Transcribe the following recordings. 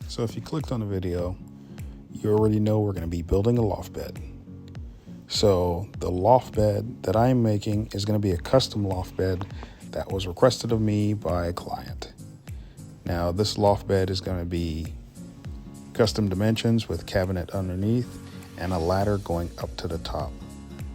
So if you clicked on the video, you already know we're going to be building a loft bed. So the loft bed that I'm making is going to be a custom loft bed that was requested of me by a client. Now this loft bed is going to be custom dimensions with cabinet underneath and a ladder going up to the top.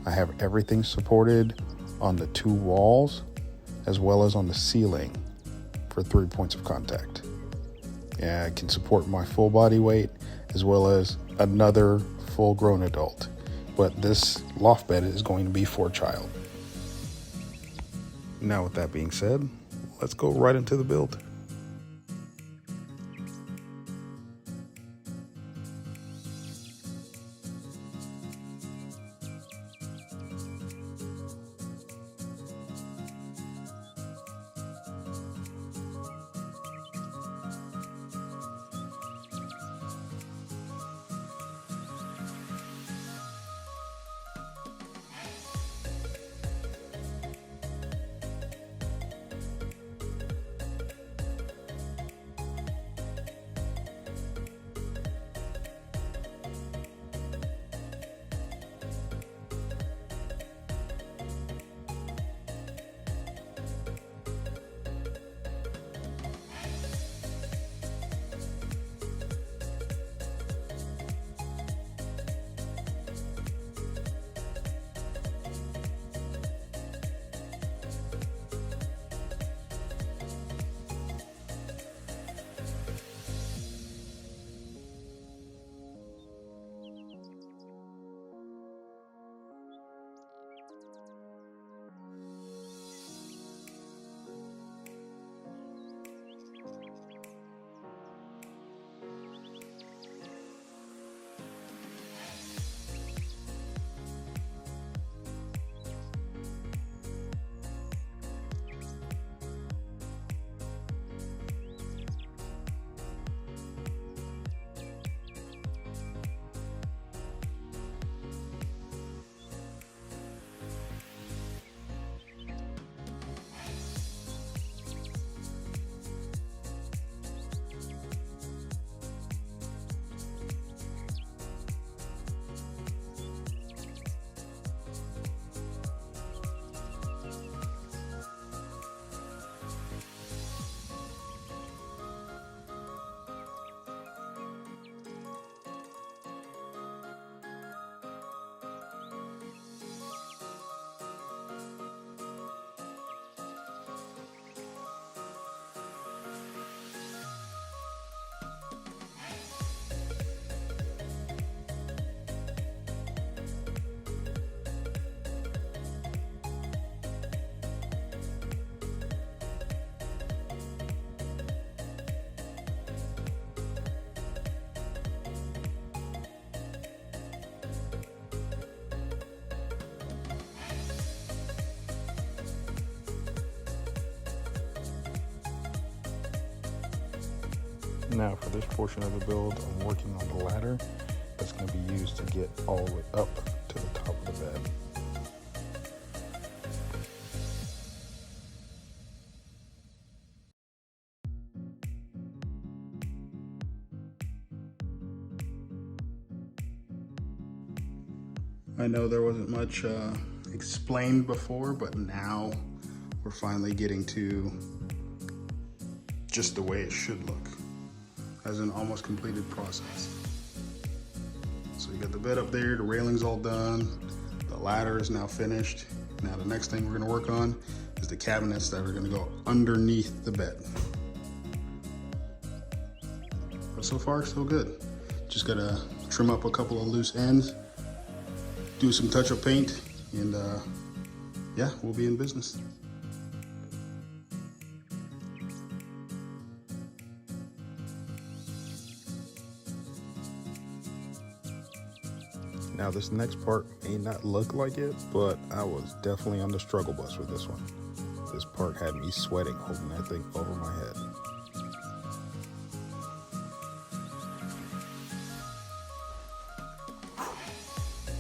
I have everything supported on the two walls as well as on the ceiling for 3 points of contact. Yeah, I can support my full body weight as well as another full grown adult. But this loft bed is going to be for a child. Now with that being said, let's go right into the build. Now for this portion of the build, I'm working on the ladder that's going to be used to get all the way up to the top of the bed. I know there wasn't much explained before, but now we're finally getting to just the way it should look as an almost completed process. So you got the bed up there, the railing's all done, the ladder is now finished. Now the next thing we're gonna work on is the cabinets that are gonna go underneath the bed. But so far, so good. Just gotta trim up a couple of loose ends, do some touch-up paint, and yeah, we'll be in business. Now this next part may not look like it, but I was definitely on the struggle bus with this one. This part had me sweating holding that thing over my head.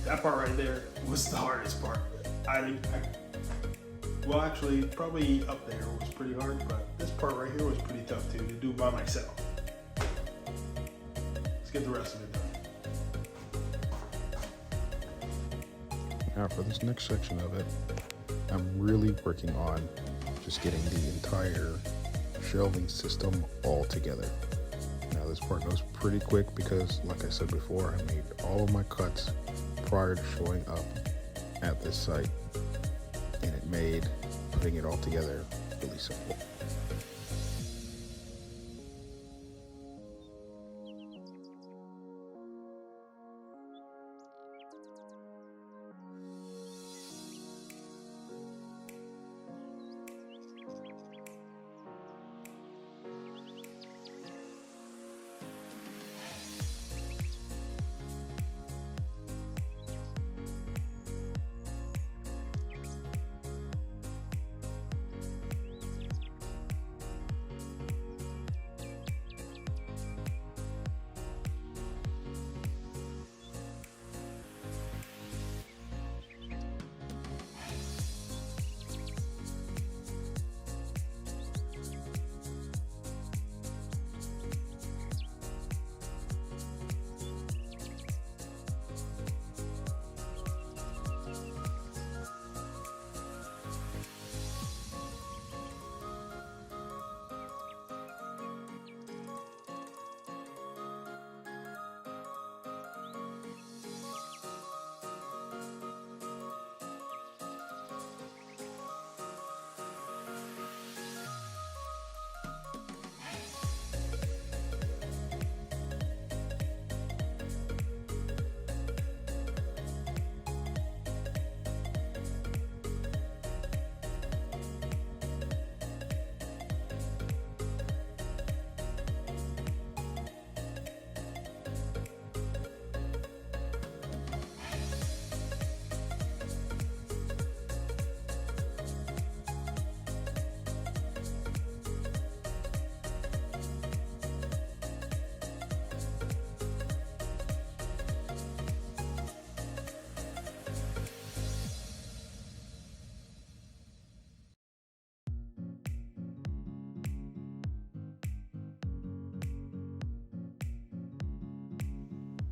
That part right there was the hardest part. Well, actually, probably up there was pretty hard, but this part right here was pretty tough too, to do by myself. Let's get the rest of it done. Now for this next section of it, I'm really working on just getting the entire shelving system all together. Now this part goes pretty quick because, like I said before, I made all of my cuts prior to showing up at this site, and it made putting it all together really simple.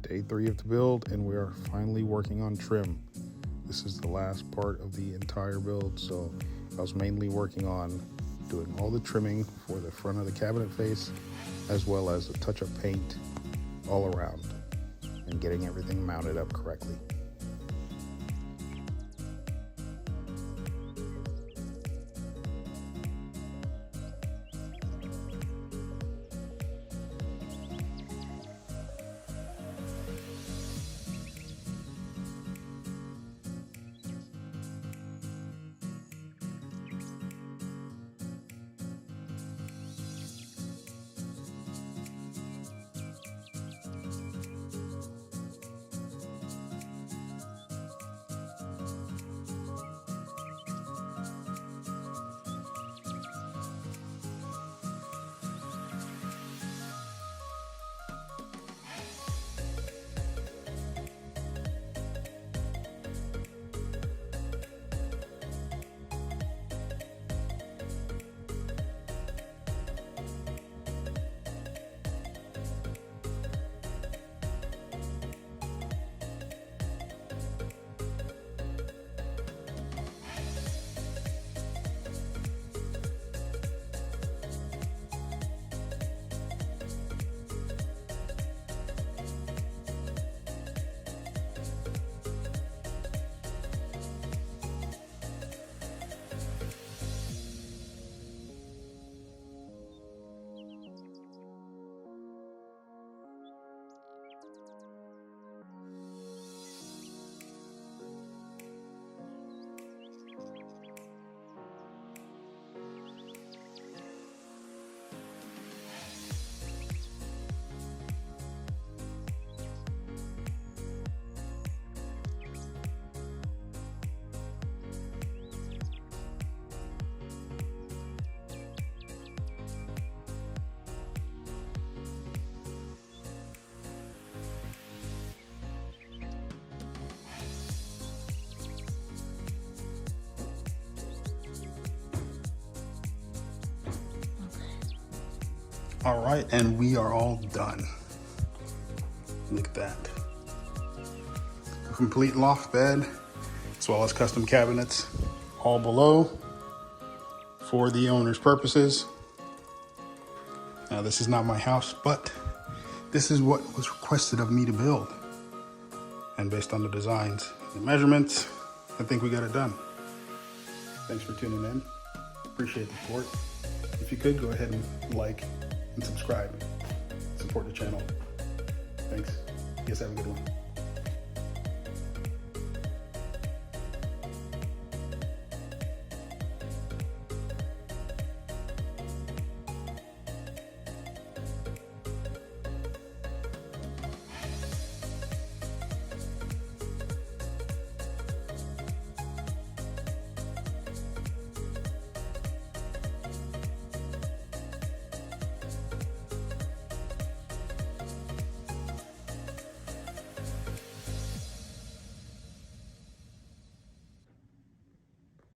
Day 3 of the build, and we are finally working on trim. This is the last part of the entire build, so I was mainly working on doing all the trimming for the front of the cabinet face, as well as a touch of paint all around, and getting everything mounted up correctly. All right, and we are all done. Look at that. A complete loft bed, as well as custom cabinets, all below for the owner's purposes. Now, this is not my house, but this is what was requested of me to build. And based on the designs and the measurements, I think we got it done. Thanks for tuning in. Appreciate the support. If you could, go ahead and like and subscribe. Support the channel. Thanks. You guys have a good one.